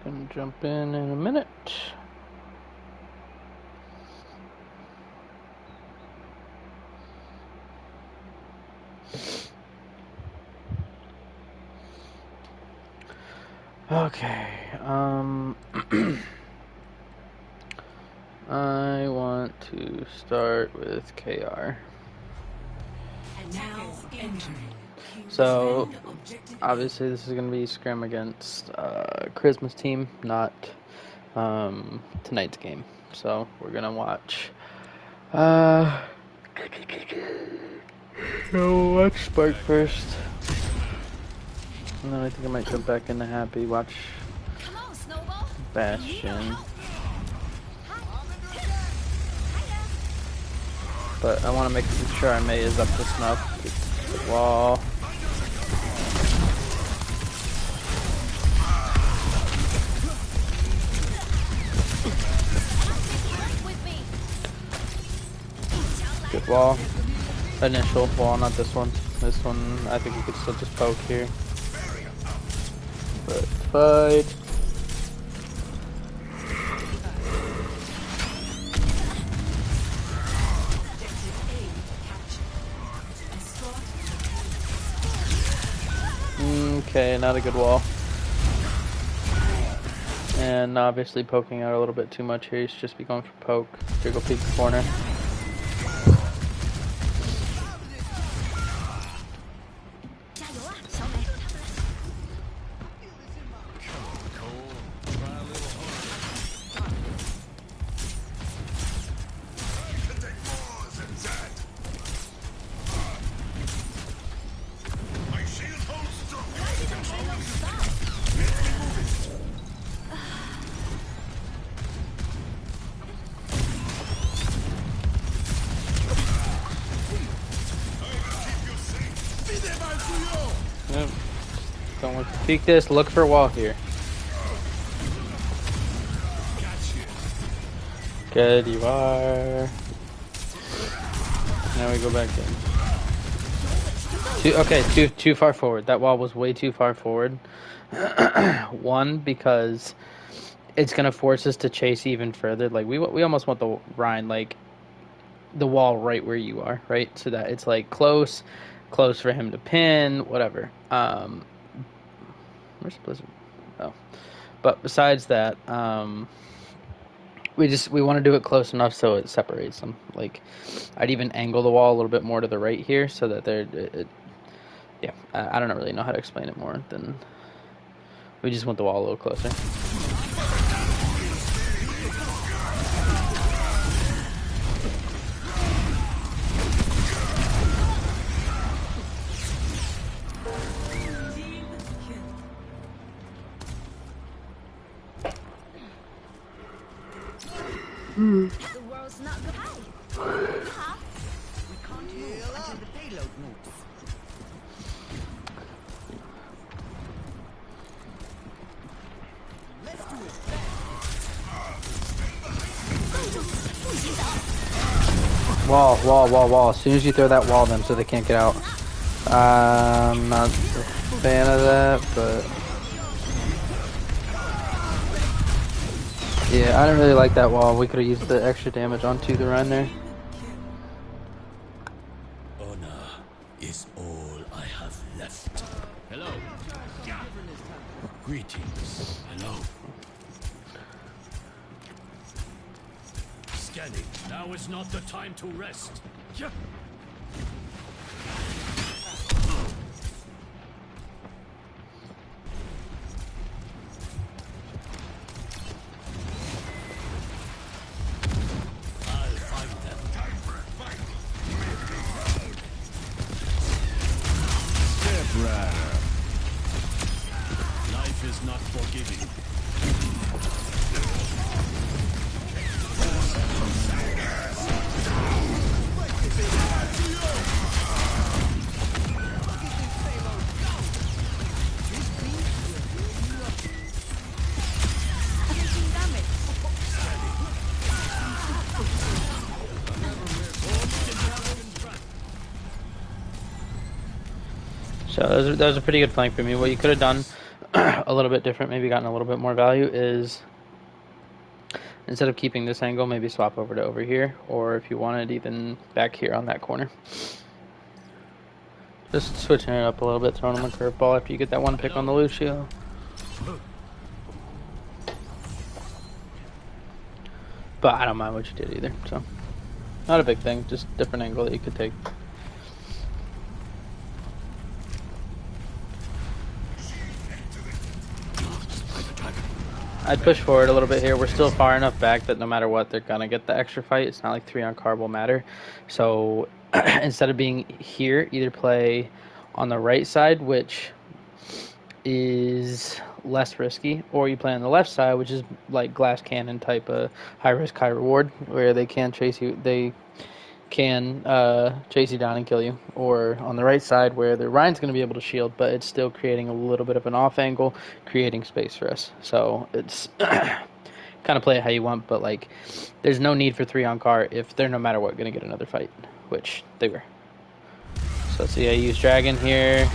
Gonna jump in a minute. Okay, I want to start with KR. And now entering. So, obviously this is going to be scrim against Charisma's team, not tonight's game. So, we're going to watch we'll watch Spark first. And then I think I might jump back into Happy, watch Bastion. But I want to make sure our Mei is up to snuff. Good wall. Good wall. Initial wall, not this one. This one, I think we could still just poke here. But fight. Okay, not a good wall. And obviously poking out a little bit too much here. He's just be going for poke. Jiggle peek corner. Yep. Don't want to peek this. Look for a wall here. Good, you are. Now we go back in. Too far forward. That wall was way too far forward. One, because it's gonna force us to chase even further. Like we almost want the Rhine, like the wall right where you are, right? So that it's like close for him to pin, whatever. Where's Blizzard? Oh, but besides that, we want to do it close enough so it separates them. Like, I'd even angle the wall a little bit more to the right here so that yeah, I don't really know how to explain it more than we just want the wall a little closer. The world's not good. Huh? We can't move until the payload moves. Let's do it. Wall. As soon as you throw that wall them so they can't get out. I'm not a fan of that, but yeah, I don't really like that wall. We could have used the extra damage onto the Rhine there. Honor is all I have left. Hello. Greetings. Hello. Scanning. Now is not the time to rest. Life is not forgiving. So that was a pretty good flank for me. What you could have done a little bit different, maybe gotten a little bit more value, is instead of keeping this angle, maybe swap over to over here, or if you wanted, even back here on that corner. Just switching it up a little bit, throwing him a curveball after you get that one pick on the Lucio. But I don't mind what you did either, so not a big thing, just different angle that you could take. I'd push forward a little bit here. We're still far enough back that no matter what, they're gonna get the extra fight. It's not like 3 on card will matter. So instead of being here, either play on the right side, which is less risky, or you play on the left side, which is like glass cannon type of high risk, high reward, where they can chase you. They can chase you down and kill you, or on the right side where the Ryan's going to be able to shield, but it's still creating a little bit of an off angle, creating space for us. So it's kind of play it how you want, but like there's no need for 3 on car if they're no matter what going to get another fight, which they were. So see, I use Dragon here.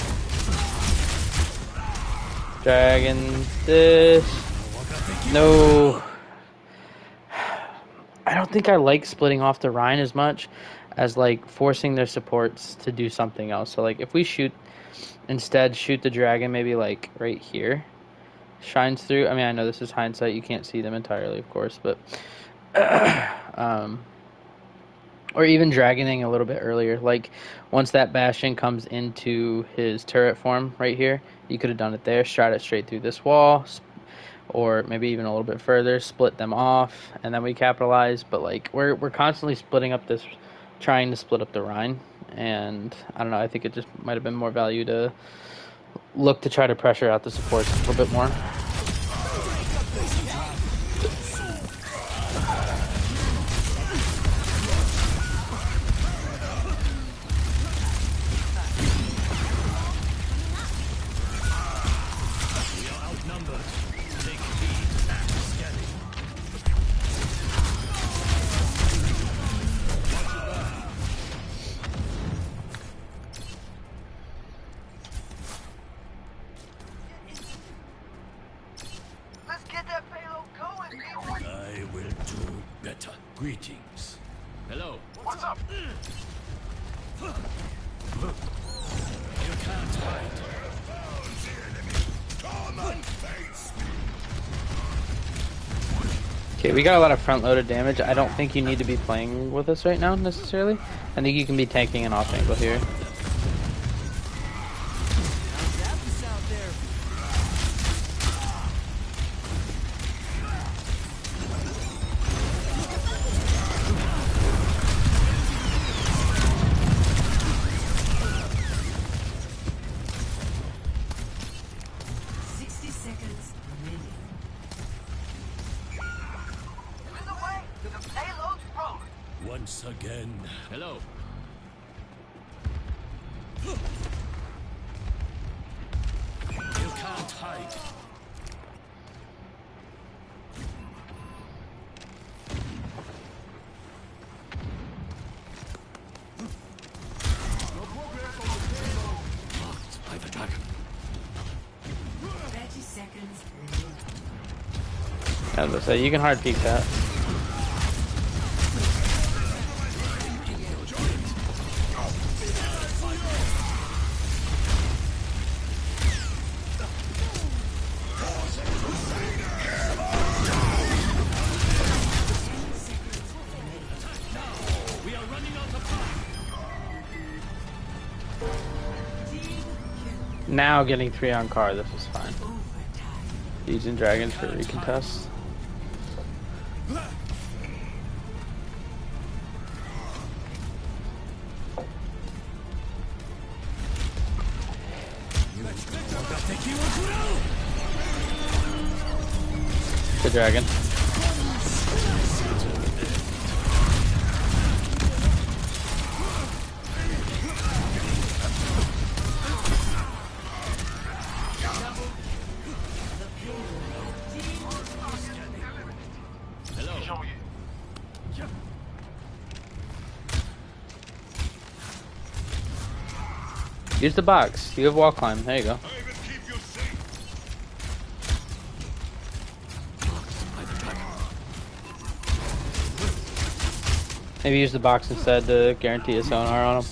Dragon this. No. I don't think I like splitting off the Rhine as much as like forcing their supports to do something else. So like if we instead shoot the dragon maybe like right here, shines through. I mean, I know this is hindsight, you can't see them entirely, of course, but or even dragoning a little bit earlier. Like once that Bastion comes into his turret form right here, you could have done it there, shot it straight through this wall, or maybe even a little bit further, split them off, and then we capitalize. But like we're constantly splitting up this, trying to split up the Rhine, and I don't know, I think it just might have been more value to look to try to pressure out the supports a little bit more. Greetings. Hello. What's up? You can't hide. Come and face me. Okay, we got a lot of front-loaded damage. I don't think you need to be playing with us right now, necessarily. I think you can be tanking an off angle here. Once again. Hello. You can't hide. Blocked by the dragon. 30 seconds. As I say, you can hard peek that. Now getting 3 on car, this is fine. Using dragons for recontest. The dragon. Use the box. You have wall climb. There you go. Maybe use the box instead to guarantee a sonar on him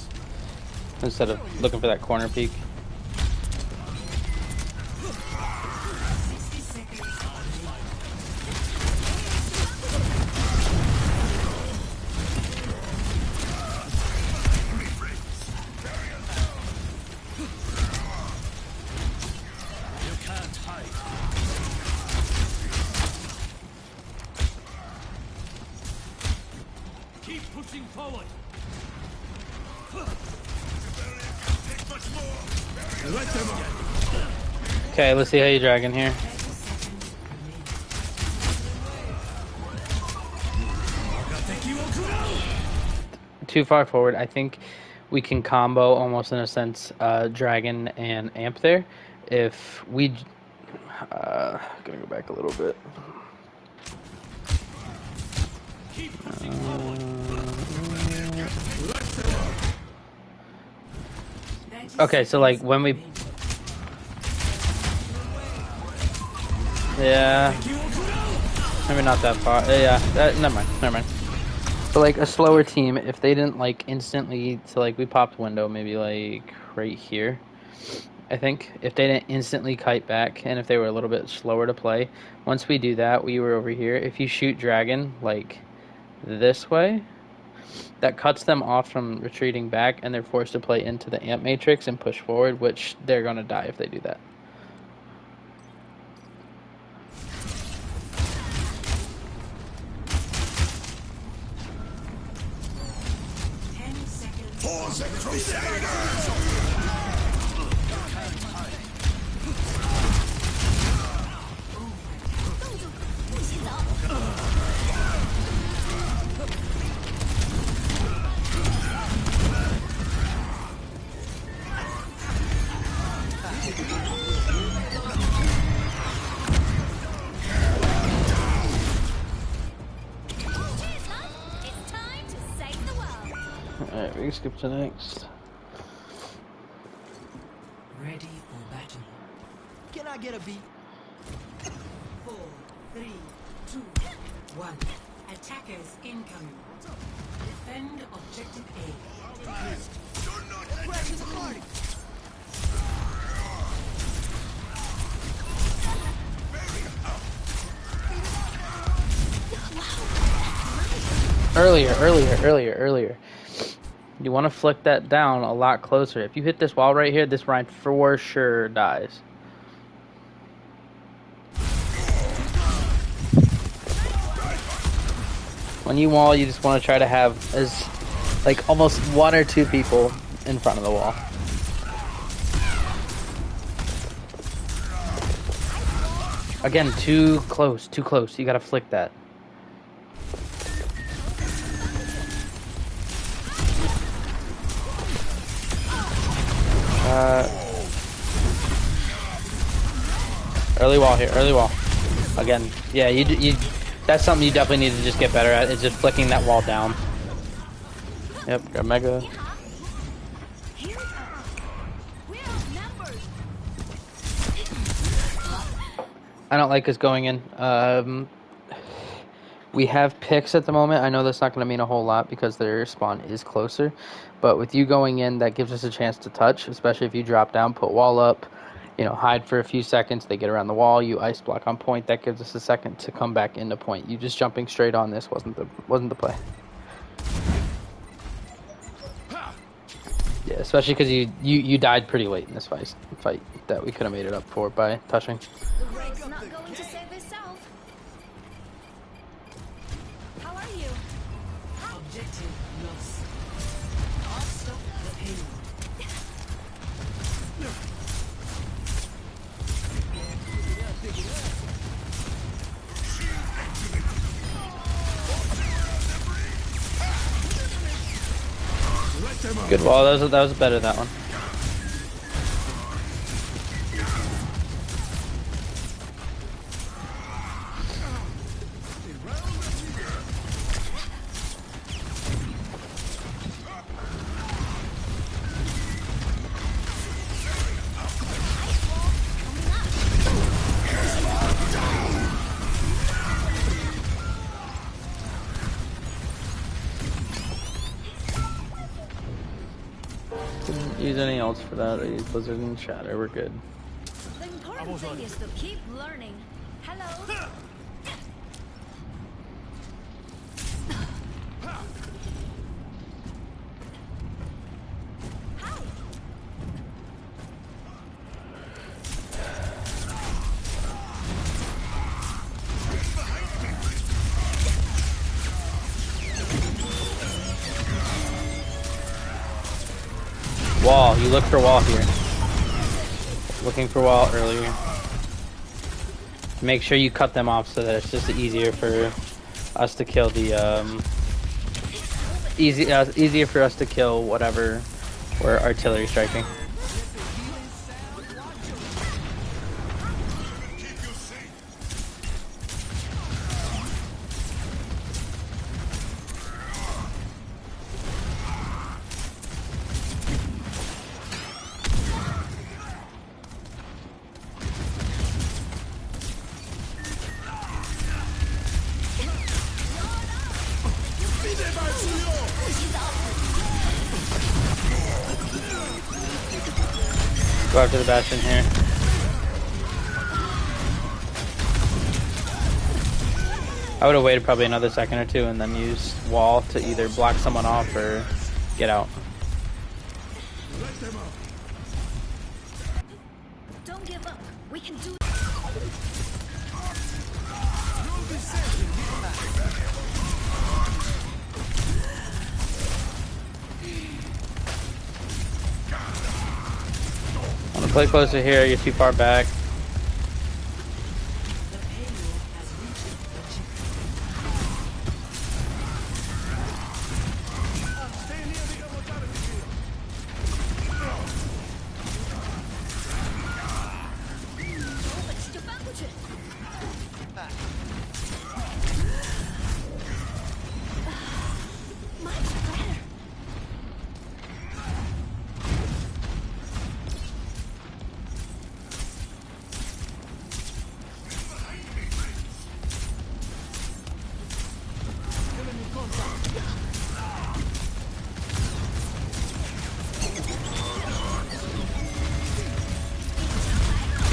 instead of looking for that corner peek. 60 seconds. You can't hide. Keep pushing forward. Let them up. Okay, let's see how you dragon here. 30 seconds remaining. Too far forward. I think we can combo almost in a sense dragon and amp there. If we gonna go back a little bit. Keep pushing forward. Okay, so like when we yeah, maybe not that far. Yeah, never mind. So like a slower team, if they didn't like instantly, so like we popped window maybe like right here. I think if they didn't instantly kite back and if they were a little bit slower to play, once we do that, we were over here. If you shoot dragon like this way, that cuts them off from retreating back and they're forced to play into the amp matrix and push forward, which they're going to die if they do that. Pause and crusaders! It's time to save the world. Alright, we can skip to next. Ready for battle. Can I get a beat? 4, 3, 2, 1. Attackers incoming. Defend objective A. Practice party. Earlier. You want to flick that down a lot closer. If you hit this wall right here, this Rhine for sure dies. When you wall, you just want to try to have as like almost one or two people in front of the wall. Again, too close. You gotta flick that. Early wall here, early wall. Again, yeah, you that's something you definitely need to just get better at, is just flicking that wall down. Yep, got mega. We're outnumbered. I don't like us going in. We have picks at the moment. I know that's not going to mean a whole lot because their spawn is closer. But with you going in, that gives us a chance to touch, especially if you drop down, put wall up, hide for a few seconds. They get around the wall. You ice block on point. That gives us a second to come back into point. You just jumping straight on this wasn't the play. Yeah, especially because you died pretty late in this fight that we could have made it up for by touching. The world's not going to save itself. How are you? Objective lost. Stop the payload. Good wall. That was better, that one. use any ults for that. I use Blizzard and Shatter. We're good. The important thing is to keep learning. Hello. Hi. Wall. You look for wall here. Looking for wall earlier. Make sure you cut them off so that it's just easier for us to kill the easier for us to kill whatever we're artillery striking. Go after the Bastion here. I would have waited probably another second or two and then used wall to either block someone off or get out. Don't give up. We can do. I'm gonna play closer here. You're too far back.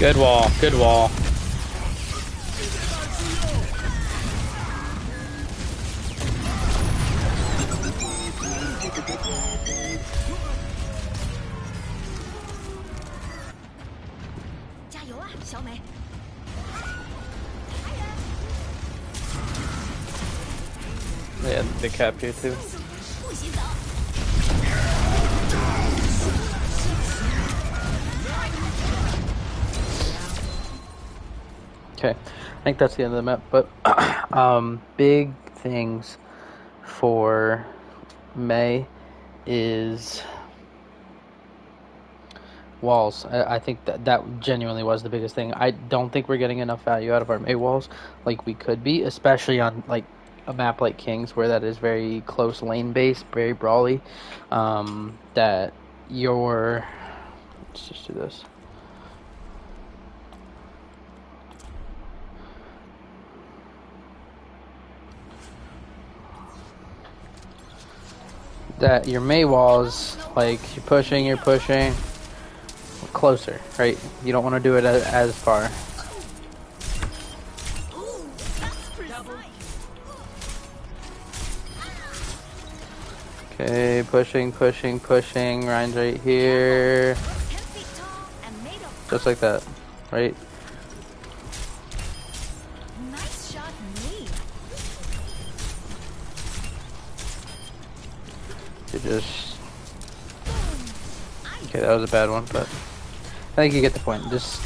Good wall, good wall. Yeah, they cap here too. Okay, I think that's the end of the map, but big things for May is walls. I think that genuinely was the biggest thing. I don't think we're getting enough value out of our May walls like we could be, especially on like a map like Kings where that is very close lane based, very brawly. That your let's just do this. That your May walls, like you're pushing closer, right? You don't want to do it as far. Okay, pushing. Ryan's right here. Just like that, right? Nice shot, me. You just... Okay, that was a bad one, but I think you get the point. Just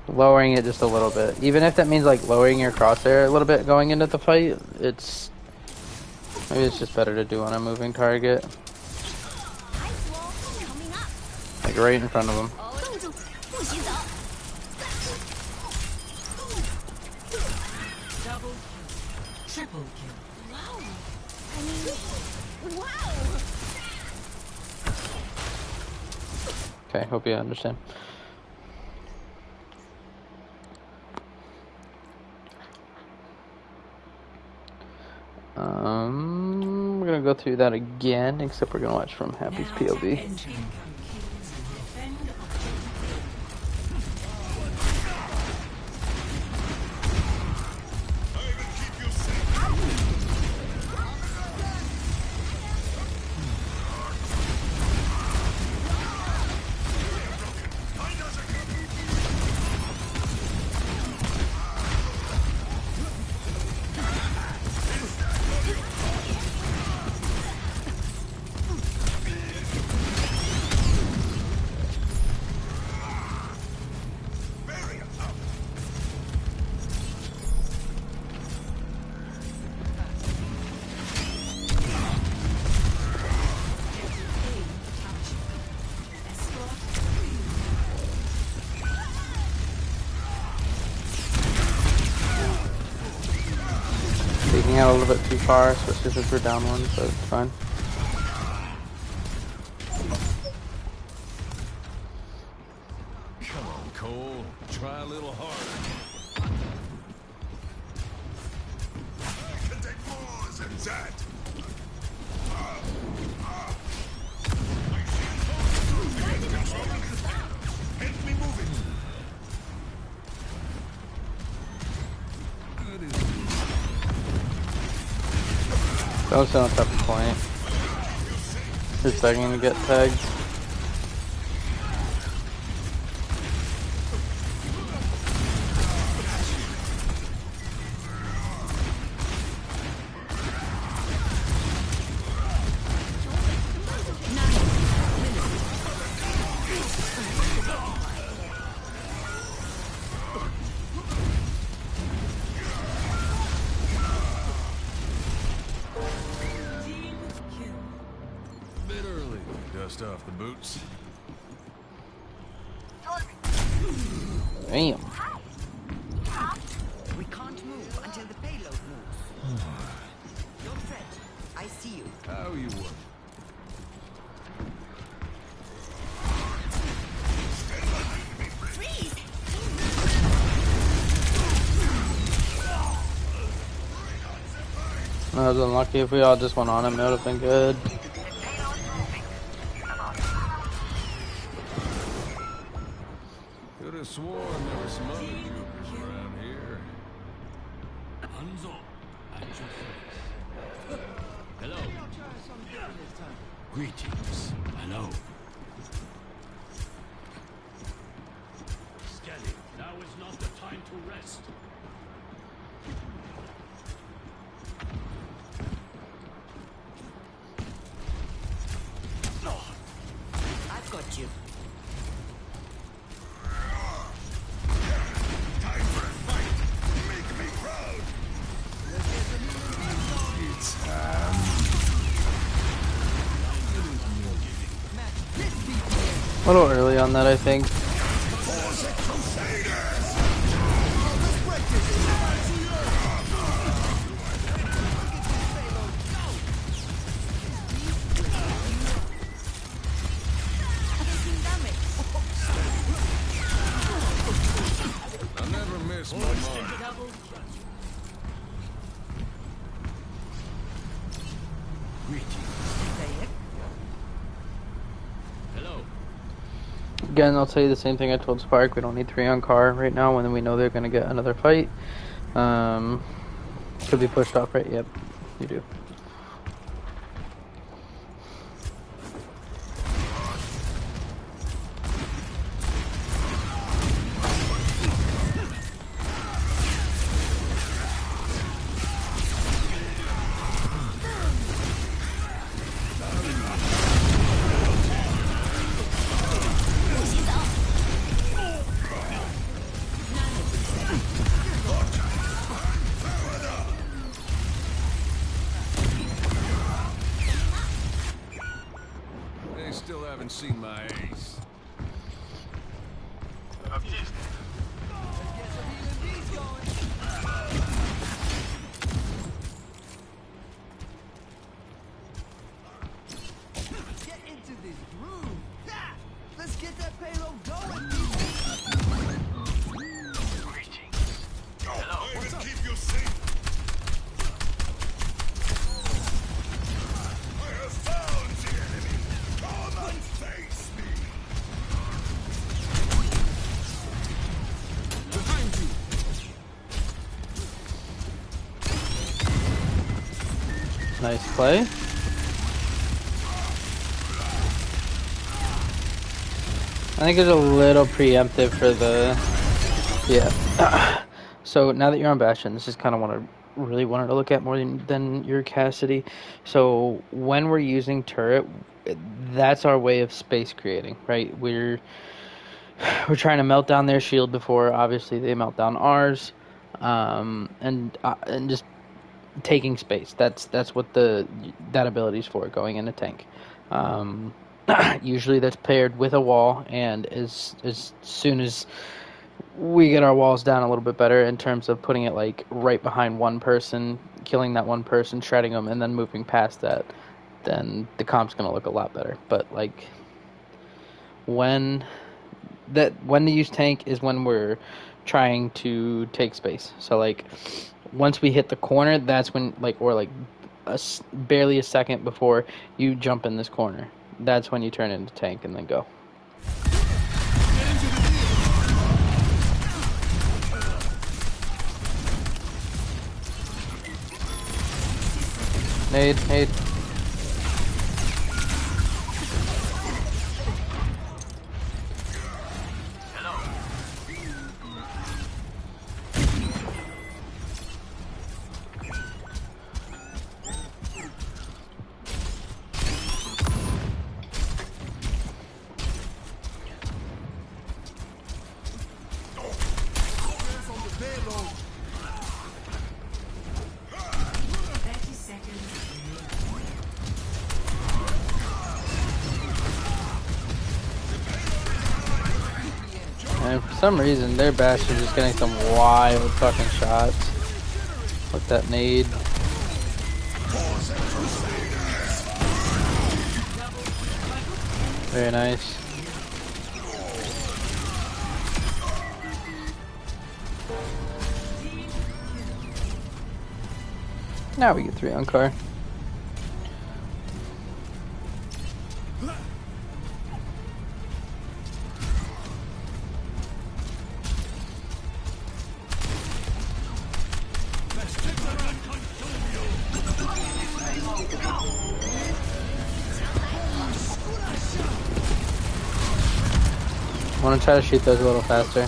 lowering it just a little bit. Even if that means like lowering your crosshair a little bit going into the fight, maybe it's just better to do on a moving target. Like right in front of them. Double kill. Triple kill. Wow. I mean, wow. Okay, hope you understand. We're gonna go through that again, except we're gonna watch from Happy's Now POV. entering peeking out a little bit too far, especially since we're down one, so it's fine. Come on, Cole. Try a little harder. I can take more than that. Help me move it. Don't sit on top of point. Just begging to get tagged. Bit early. Dust off the boots. Damn. We can't move until the payload moves. Don't fret. I see you. How you work? Freeze! I was unlucky. If we all just went on him, it would have been good. Could have sworn there were some other goobers around here. Hanzo, at your service. Hello. Greetings. Hello. Steady. Now is not the time to rest. I've got you. Time for a fight. Make me proud. It's A little early on that, I think. I'll never miss my mark. Hello. Again, I'll tell you the same thing I told Spark. We don't need 3 on car right now when we know they're going to get another fight. Could be pushed off, right? Yep, you do. They still haven't seen my ace. Get into this groove. Yeah. Let's get that payload going. I will keep you safe. I have found the enemy. Come and face me. Behind you. Nice play. I think it's a little preemptive for the... Yeah. So now that you're on Bastion, this is kind of what I really wanted to look at more than your Cassidy. So when we're using turret, that's our way of space creating, right? We're trying to melt down their shield before obviously they melt down ours, and just taking space. That's what that ability is for, going in a tank. Usually that's paired with a wall, and as soon as we get our walls down a little bit better in terms of putting it like right behind one person, killing that one person, shredding them, and then moving past that, then the comp's gonna look a lot better. But like when when to use tank is when we're trying to take space. So like once we hit the corner, that's when like or like barely a second before you jump in this corner. That's when you turn into tank and then go. Nade. And for some reason, their bash is just getting some wild fucking shots. With that nade. Very nice. Now we get 3 on car. I want to try to shoot those a little faster.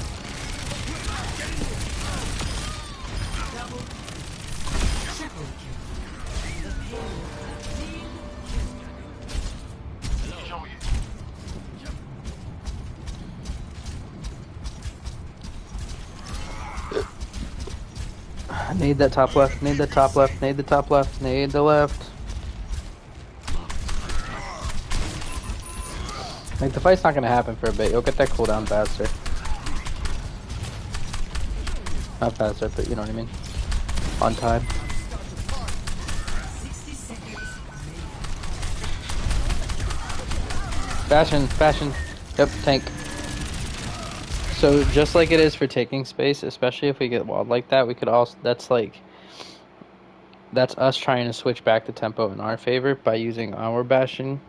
Need that top left, need the top left, need the top left, need the left. Like, the fight's not gonna happen for a bit. You'll get that cooldown faster. Not faster, but you know what I mean. On time. Fashion. Yep, tank. So just like it is for taking space, especially if we get walled like that, we could also, that's us trying to switch back the tempo in our favor by using our Bastion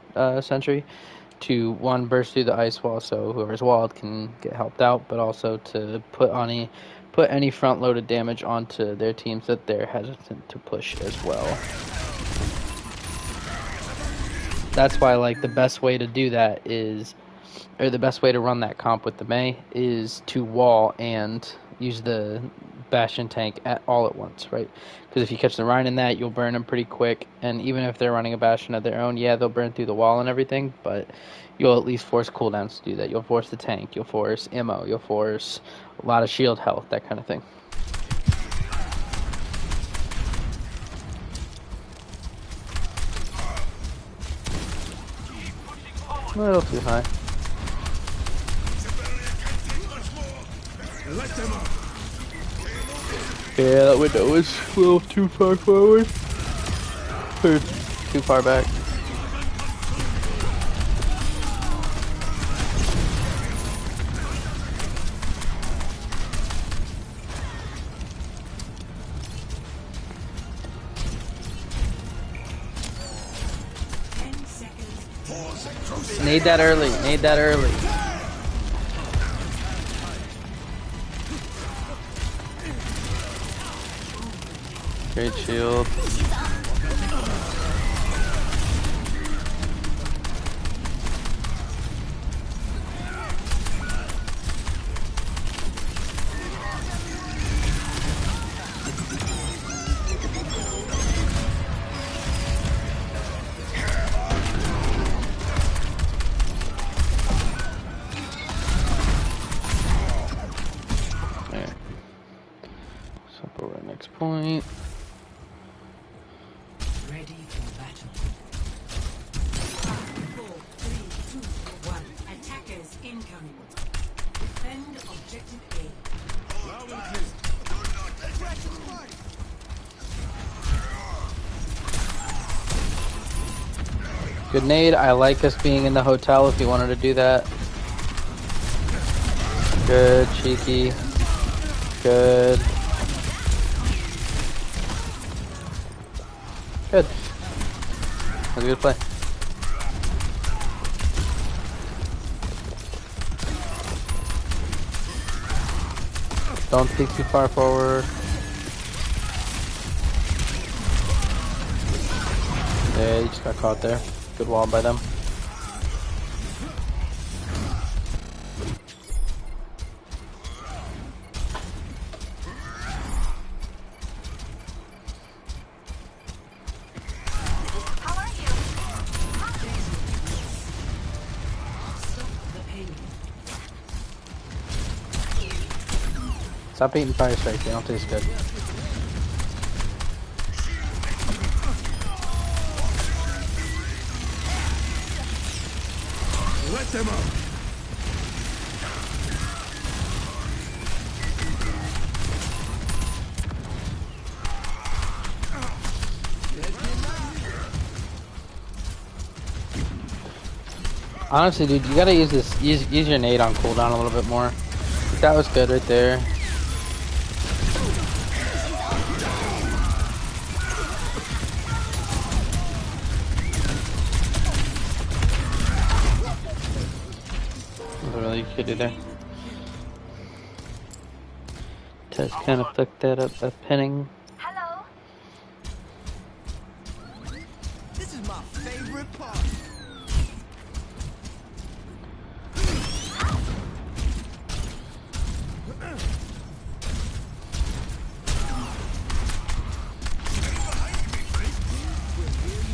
sentry to one burst through the ice wall so whoever's walled can get helped out, but also to put any front loaded damage onto their teams that they're hesitant to push as well. That's why like the best way to do that is, or the best way to run that comp with the Mei is to wall and use the Bastion tank all at once, right? Because if you catch the Rhine in that, you'll burn them pretty quick, and even if they're running a Bastion of their own, yeah, they'll burn through the wall and everything, but you'll at least force cooldowns to do that. You'll force the tank, you'll force ammo, you'll force a lot of shield health, that kind of thing. A little too high. Yeah, that window was a little too far forward. Or too far back. Need that early. Need that early. Great shield. Next point. Ready for battle. 5, 4, 3, 2, 1. Attackers incoming. Defend objective A. Loud and clear. Do not attack the party. Good nade. I like us being in the hotel if you wanted to do that. Good, cheeky. Good. Good. That was a good play. Don't peek too far forward. Yeah, you just got caught there. Good wall by them. Stop eating fire strikes, they don't taste good. Let them up. Honestly, dude, you gotta use this. Use your nade on cooldown a little bit more. That was good right there. That's really you could do there. Just kind of flick that up by pinning. Hello. This is my favorite part.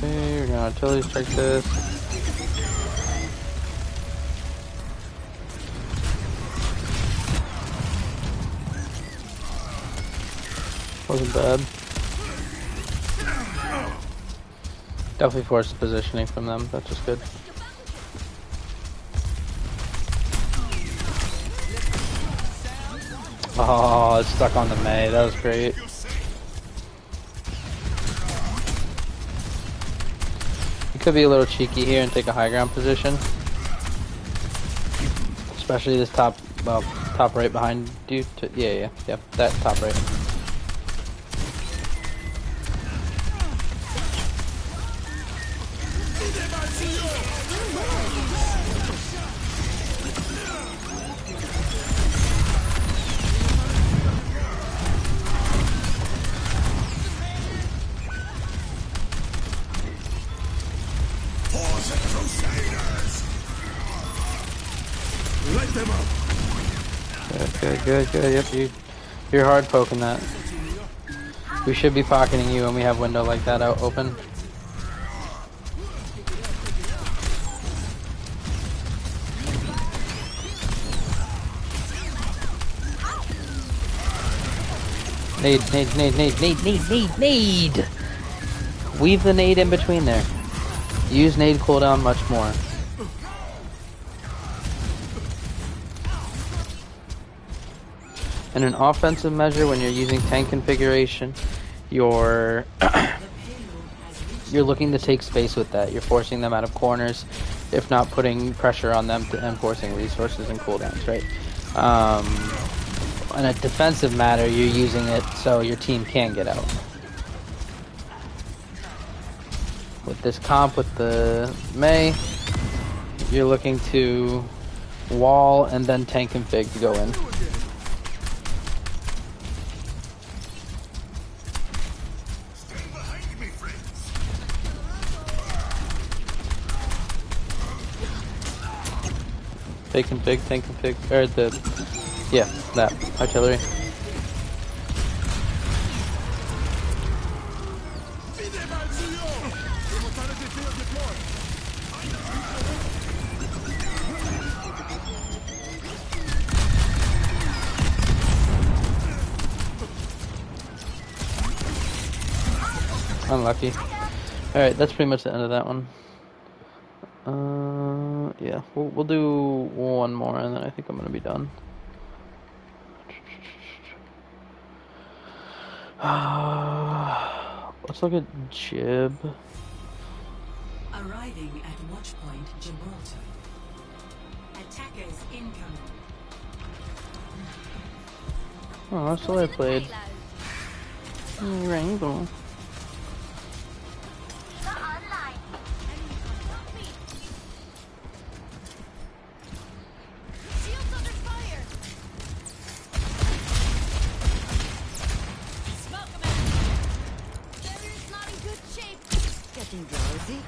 Okay, we're gonna artillery strike this. Wasn't bad. Definitely forced positioning from them. That's just good. Oh, it's stuck on the May. That was great. You could be a little cheeky here and take a high ground position. Especially this top, well, top right behind you. Yeah, that top right. Let them up. Good. Yep, you're hard poking that. We should be pocketing you when we have window like that out open. Nade. Weave the nade in between there. Use nade cooldown much more. In an offensive measure, when you're using tank configuration, you're looking to take space with that. You're forcing them out of corners, if not putting pressure on them and forcing resources and cooldowns, right? In a defensive matter, you're using it so your team can get out. With this comp, with the May, you're looking to wall and then tank config to go in. Tank config, or that, artillery. Unlucky. Alright, that's pretty much the end of that one. Yeah, we'll do one more and then I think I'm gonna be done. Let's look at Jib. Arriving at Watchpoint Gibraltar. Attackers incoming. Oh, that's what I played. Rainbow. Shields under fire. Smoke 'em out. Barrier's not in good shape. Getting drowsy?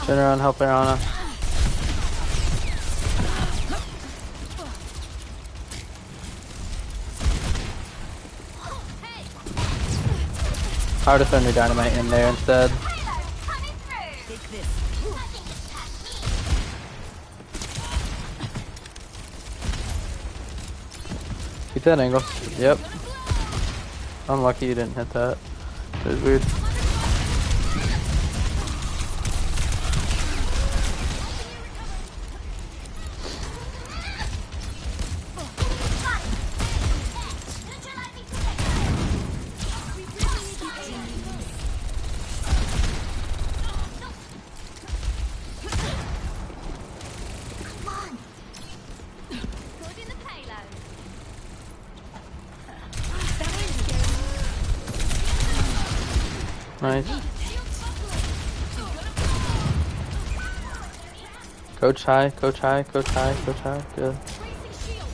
Turn around, help her, Anna. Hey, Power Defender Dynamite in there instead. payload coming through. Take this. Keep that angle. Yep. Unlucky you didn't hit that. It was weird. Putting the payload. Nice. Coach high, coach high, coach high, coach high. Good. Tracing shield.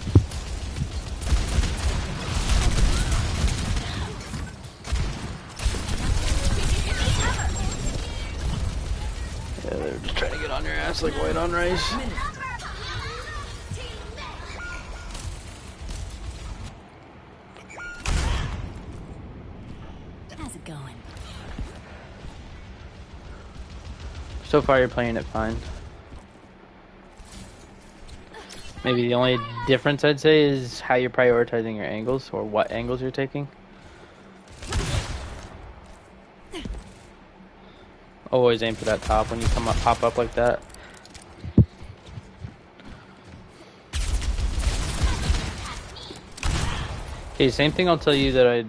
Yeah, they're just trying to get on your ass like white on rice. How's it going? So far, you're playing it fine. Maybe the only difference I'd say is how you're prioritizing your angles or what angles you're taking. Always aim for that top when you come up, pop up like that. Okay, same thing I'll tell you that I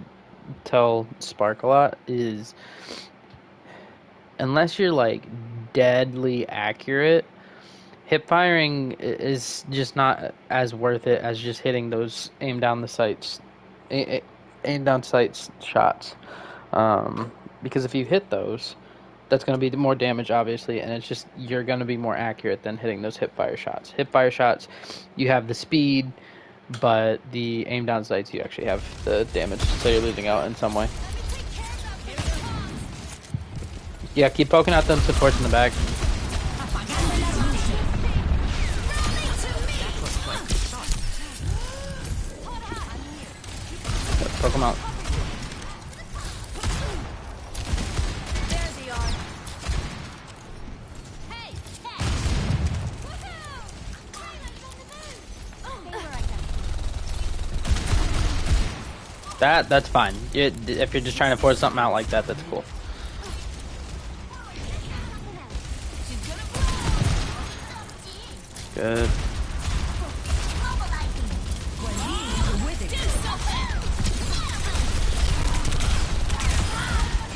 tell Spark a lot is unless you're like deadly accurate, hip firing is just not as worth it as just hitting those aim down the sights, aim down sights shots. Because if you hit those, that's going to be more damage, obviously, and it's just you're going to be more accurate than hitting those hip fire shots. Hip fire shots, you have the speed, but the aim down sights, you actually have the damage, so you're losing out in some way. Yeah, keep poking out them supports in the back. Poke them out. There's the yard. Hey, tech. Woohoo! Payload's on the move. Oh, That's fine. If you're just trying to force something out like that, that's cool. Good.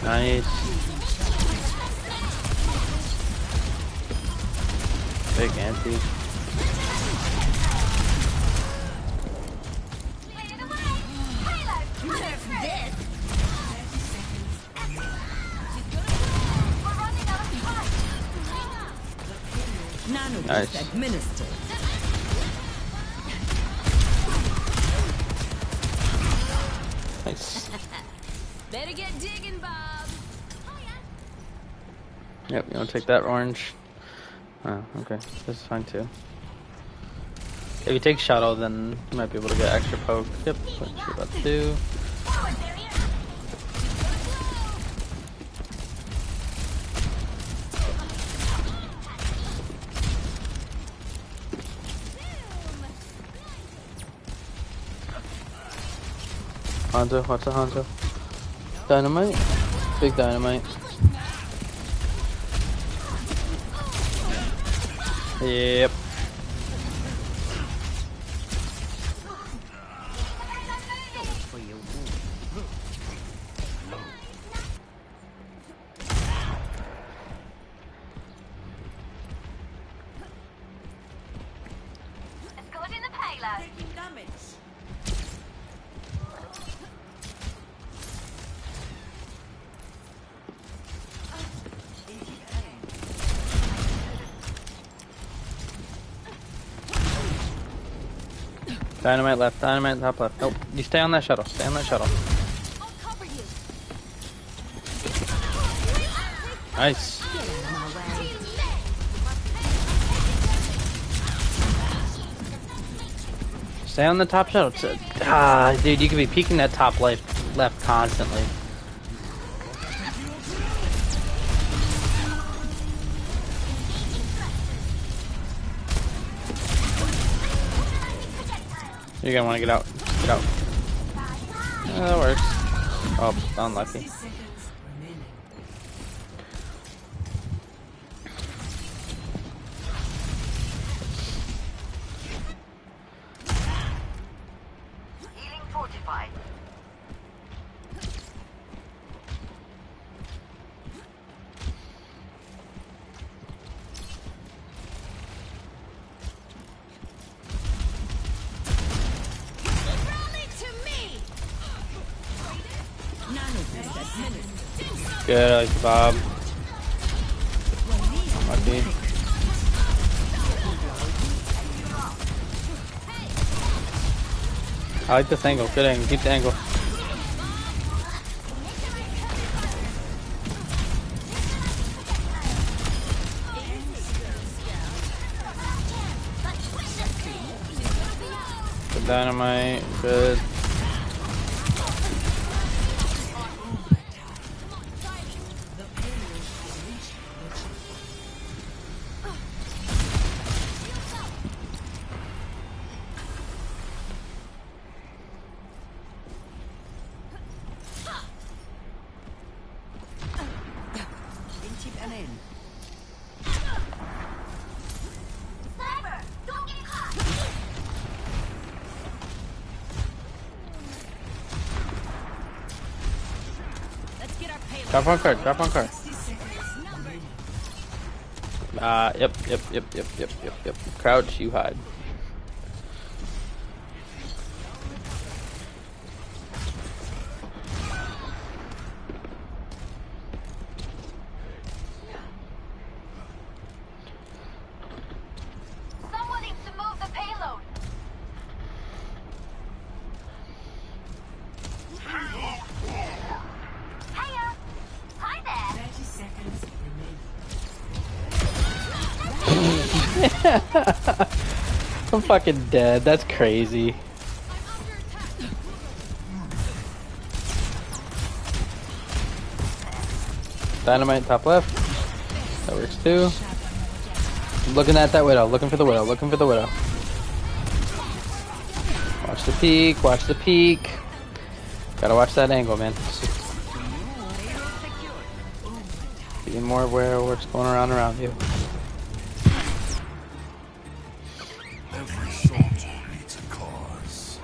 Nice. Big anti. Nice. Administered. Nice. better get digging, Bob. Oh, yeah. Yep, you want to take that orange? Oh, okay. This is fine too. If you take Shadow, then you might be able to get extra poke. Yep, that's what you're about to do. Hanzo, what's a Hanzo? Dynamite? Big dynamite. Yep. Taking damage. Dynamite left, dynamite top left. Nope, you stay on that shuttle. Stay on that shuttle. I'll cover you. Nice. Stay on the top shuttle. Dude, you could be peeking that top left constantly. You're gonna want to get out. Get out. Yeah, that works. Oh, unlucky. 60 seconds remaining. Healing fortified. Rally to me. Good, I like Bob. Lucky. I like this angle. Good angle. Keep the angle. Good dynamite. Good. Drop on card, drop on card. Yep. Crouch, you hide. Someone needs to move the payload. Hiya. Hi there. 30 seconds remaining. I'm fucking dead. That's crazy. Dynamite top left. That works too. I'm looking at that widow. Looking for the widow. Looking for the widow. Watch the peak. Watch the peak. Gotta watch that angle, man. Be more aware of what's going around you. Every soldier needs a cause.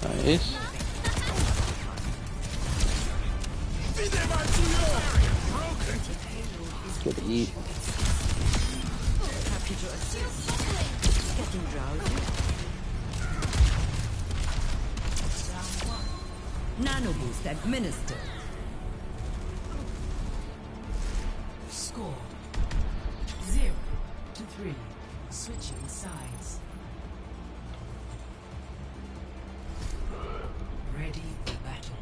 Nice. Good to eat. Nano boost administered. Score 0-3. Switching sides. Ready for battle.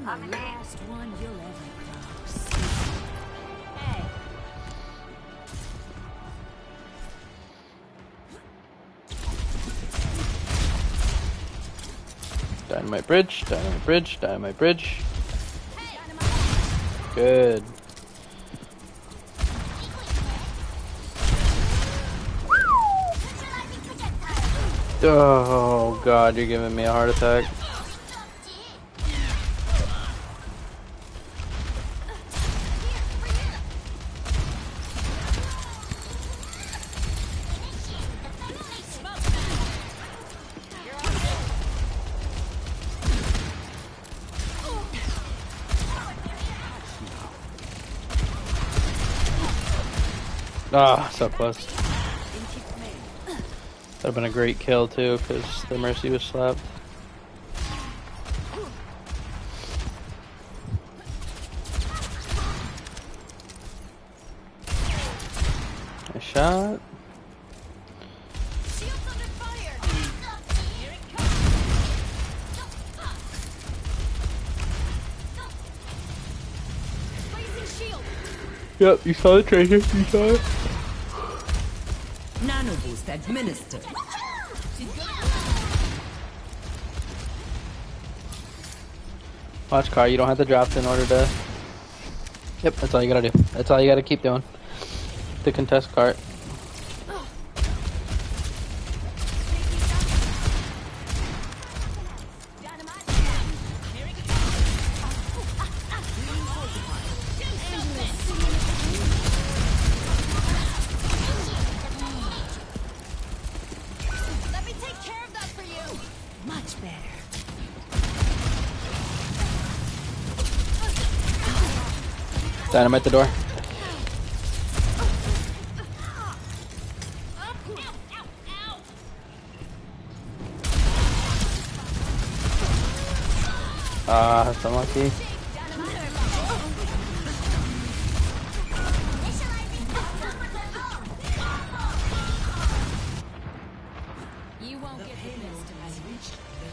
I'm the last one you'll ever cross. Hey. Dynamite bridge, dynamite bridge, dynamite bridge. Good. Oh god, you're giving me a heart attack. Ah, so close. That would have been a great kill too, because the Mercy was slapped. Nice shot. Shields under fire. Here it comes. Placing shield. Yep, you saw the tracer. You saw it. Nano boost administered. Watch car. You don't have to drop in order to. Yep, that's all you gotta do. That's all you gotta keep doing. The contest cart. Let me take care of that for you. Much better. Dynamite the door. Ah, that's unlucky. You won't get the best of Has me. reached the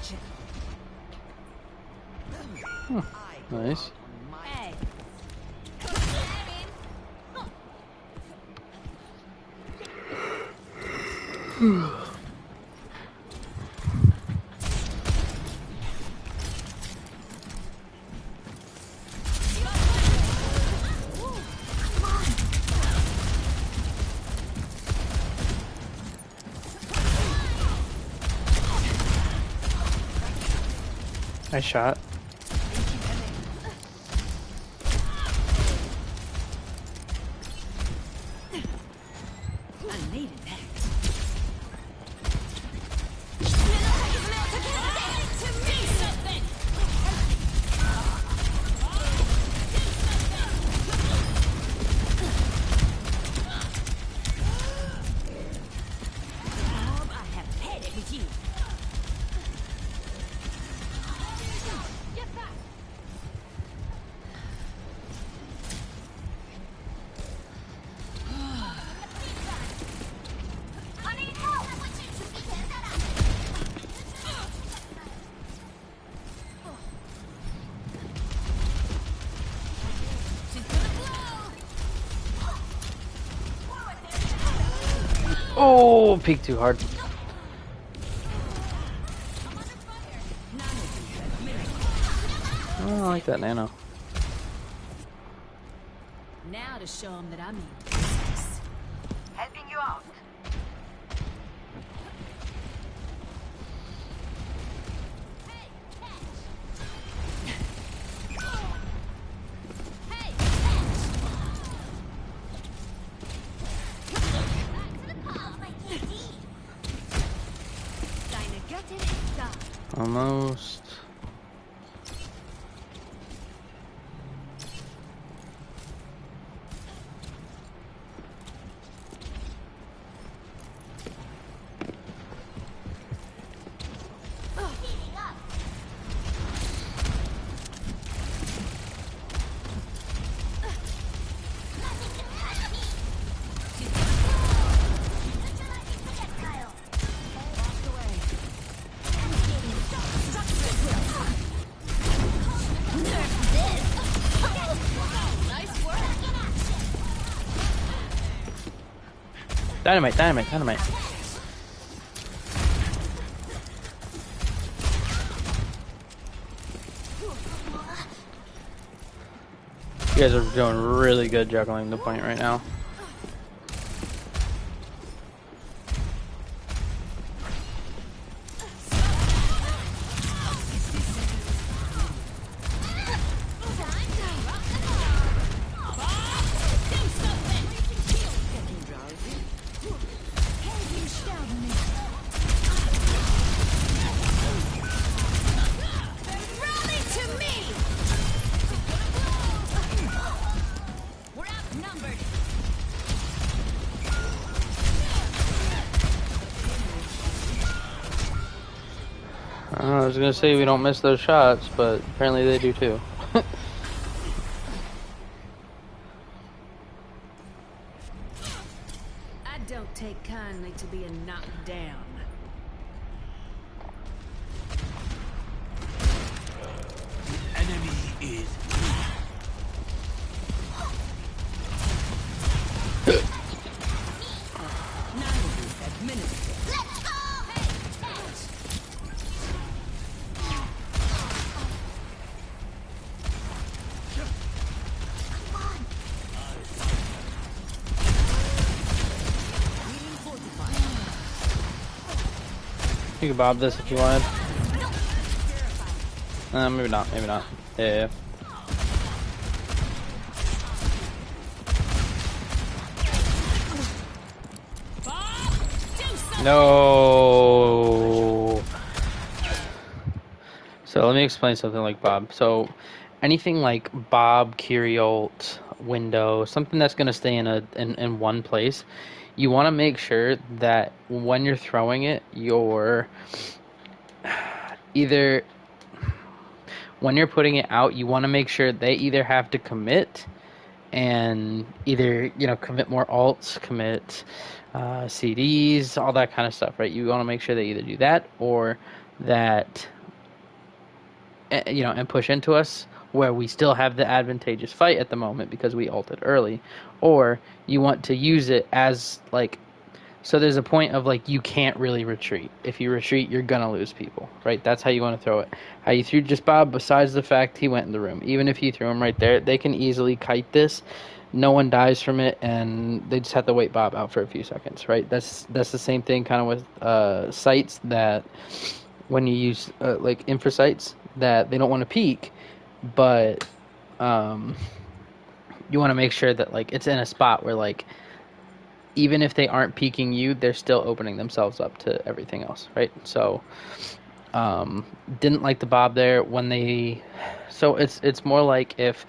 checkpoint. Nice. Hey. Nice shot. I needed that. I have had it with you. Get back. I need help. She's gonna blow. Oh, peeked too hard. Oh, I like that nano. Now to show them that I mean Helping you out. Almost. Dynamite, dynamite, dynamite. You guys are doing really good juggling the point right now. Rally to me! We're outnumbered. I was gonna say we don't miss those shots, but apparently they do too. I don't take kindly to being knocked down. Enemy is Administered. You can bob this if you wanted. Maybe not. Maybe not. Yeah. No. So let me explain something like Bob. So anything like Bob, Kyriot, window, something that's going to stay in one place, you want to make sure that when you're throwing it, you're either when you're putting it out, you want to make sure they either have to commit and either commit more alts, commit CDs, all that kind of stuff, right? You want to make sure they either do that or that and push into us where we still have the advantageous fight at the moment because we ulted early, or you want to use it as like, so there's a point of like you can't really retreat. If you retreat, you're gonna lose people, right? That's how you want to throw it. How you threw just Bob, besides the fact he went in the room, even if you threw him right there, they can easily kite this. No one dies from it, and they just have to wait Bob out for a few seconds, right? That's the same thing kind of with sites that when you use like infra sites that they don't want to peek, but you want to make sure that like it's in a spot where like even if they aren't peeking you, they're still opening themselves up to everything else, right? So didn't like the Bob there when they, so it's more like if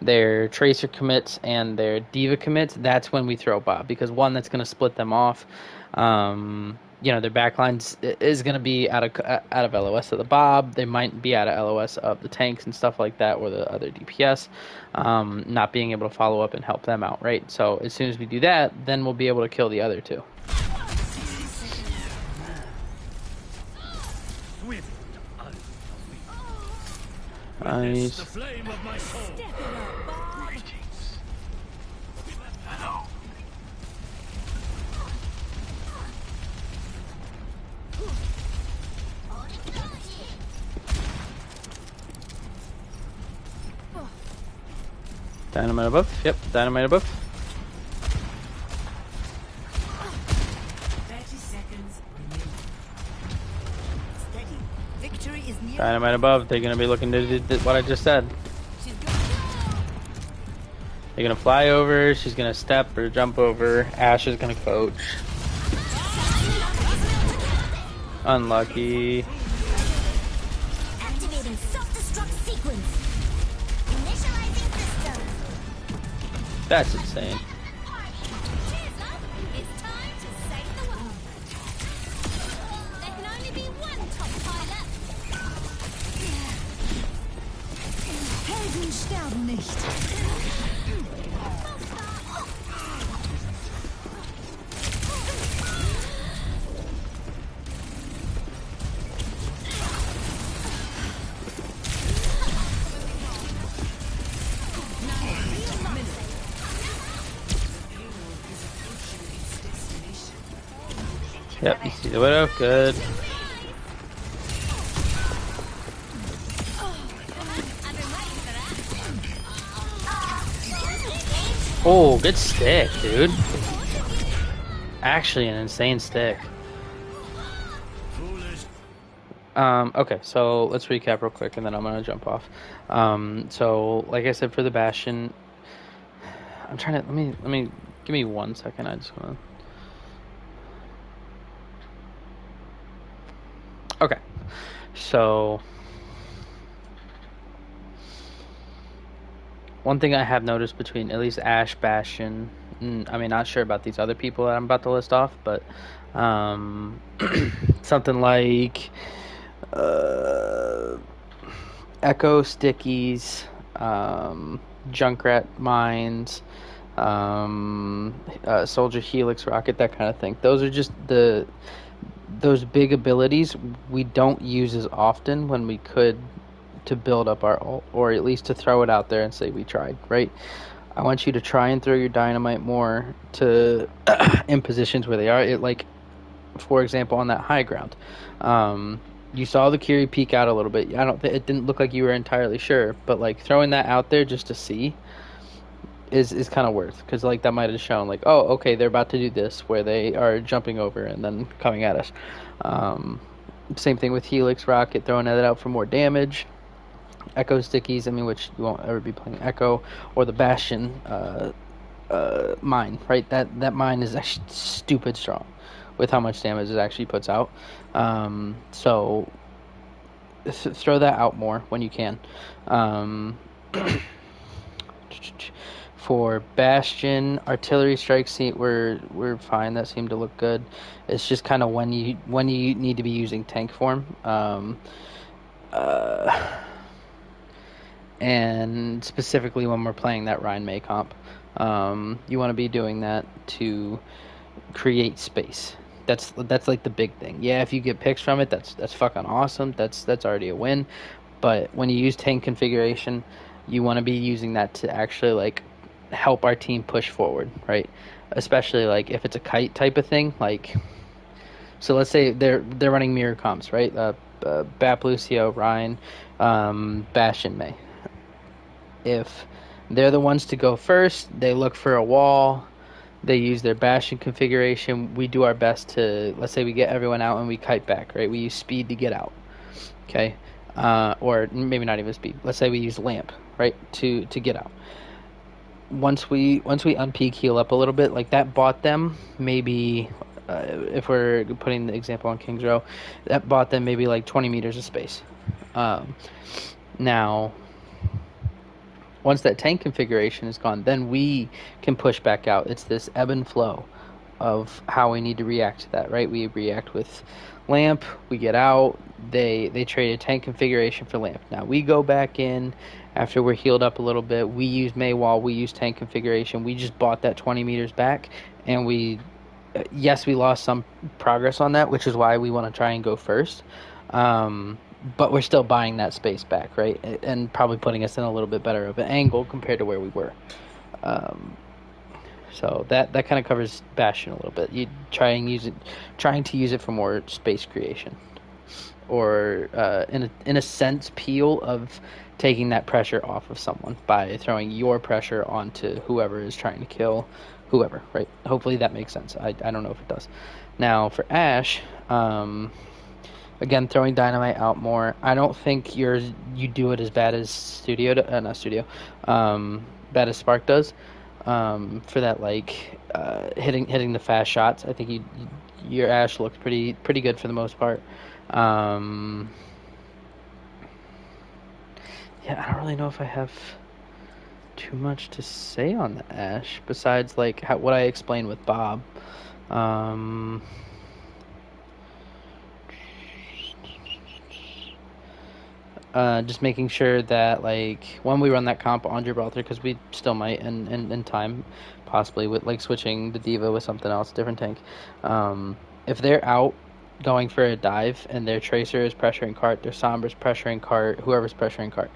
their Tracer commits and their Diva commits, that's when we throw Bob, because one, that's going to split them off. Their backlines is going to be out of LOS of the Bob. They might be out of LOS of the tanks and stuff like that, or the other DPS, not being able to follow up and help them out, right? So as soon as we do that, then we'll be able to kill the other two. Nice. the flame of my soul. Dynamite above. Yep, dynamite above. 30 seconds remaining. Steady. Victory is near. Dynamite above. They're gonna be looking to do what I just said. They're gonna fly over. She's gonna step or jump over. Ash is gonna coach. Unlucky. Activating self-destruct sequence. Initializing system. That's insane. It's time to save the world. There can only be one top pilot. Helden sterben nicht. Yep, you see the widow. Good. Oh, good stick, dude. Actually, an insane stick. Okay, so let's recap real quick, and then I'm gonna jump off. So, like I said, for the Bastion, I'm trying to let me give me 1 second. I just wanna. Okay, so one thing I have noticed between at least Ash, Bastion, I mean, not sure about these other people that I'm about to list off, but something like Uh, Echo stickies, Junkrat mines, Soldier Helix rocket, that kind of thing. Those are just those big abilities we don't use as often when we could to build up our ult, or at least to throw it out there and say we tried, right? I want you to try and throw your dynamite more to in positions where they are. It, like, for example, on that high ground. You saw the Kiri peek out a little bit. I don't. It didn't look like you were entirely sure, but like throwing that out there just to see is kind of worth, because like that might have shown like, oh, okay, they're about to do this where they are jumping over and then coming at us. Same thing with Helix rocket, throwing that out for more damage. Echo stickies, I mean, which you won't ever be playing Echo, or the Bastion mine, right? That mine is actually stupid strong with how much damage it actually puts out. So throw that out more when you can. For Bastion, artillery strikes we're fine. That seemed to look good. It's just kind of when you need to be using tank form. And specifically when we're playing that Rhine May comp, you want to be doing that to create space. That's like the big thing. Yeah, if you get picks from it, that's fucking awesome. That's already a win. But when you use tank configuration, you want to be using that to actually like help our team push forward, right? Especially like if it's a kite type of thing, like, so let's say they're running mirror comps, right? Bap Lucio, Ryan, Bastion May. If they're the ones to go first, they look for a wall, they use their Bastion configuration, we do our best to, let's say we get everyone out and we kite back, right? We use speed to get out, okay? Or maybe not even speed. Let's say we use lamp, right, to get out. Once we unpeak, heal up a little bit, like that bought them maybe, if we're putting the example on King's Row, that bought them maybe like 20 meters of space. Now, once that tank configuration is gone, then we can push back out. It's this ebb and flow of how we need to react to that, right? We react with lamp, we get out, they trade a tank configuration for lamp. Now we go back in after we're healed up a little bit, we use Maywall, we use tank configuration, we just bought that 20 meters back, and we lost some progress on that, which is why we want to try and go first. But we're still buying that space back, right? And probably putting us in a little bit better of an angle compared to where we were. So that kind of covers Bastion a little bit. You trying to use it for more space creation, or in a sense, peel of taking that pressure off of someone by throwing your pressure onto whoever is trying to kill whoever, right? Hopefully that makes sense. I don't know if it does. Now for Ashe, again, throwing dynamite out more. I don't think you do it as bad as bad as Spark does. For that, like, hitting the fast shots. I think your Ashe looks pretty good for the most part. Yeah, I don't really know if I have too much to say on the Ashe besides like what I explained with Bob. Just making sure that like when we run that comp on Gibraltar, because we still might in time possibly with like switching the Diva with something else, different tank. If they're out going for a dive and their Tracer is pressuring cart, their Sombra's pressuring cart, whoever's pressuring cart,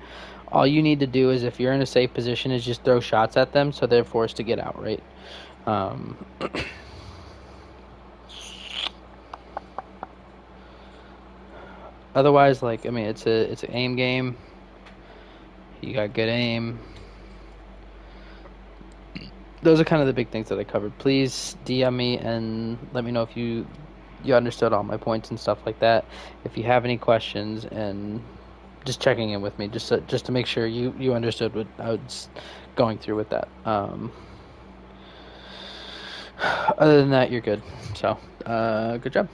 all you need to do is, if you're in a safe position, is just throw shots at them so they're forced to get out, right? Otherwise, like, I mean, it's an aim game. You got good aim. Those are kind of the big things that I covered. Please DM me and let me know if you understood all my points and stuff like that. If you have any questions, and just checking in with me just to make sure you understood what I was going through with that. Other than that, you're good. So, good job.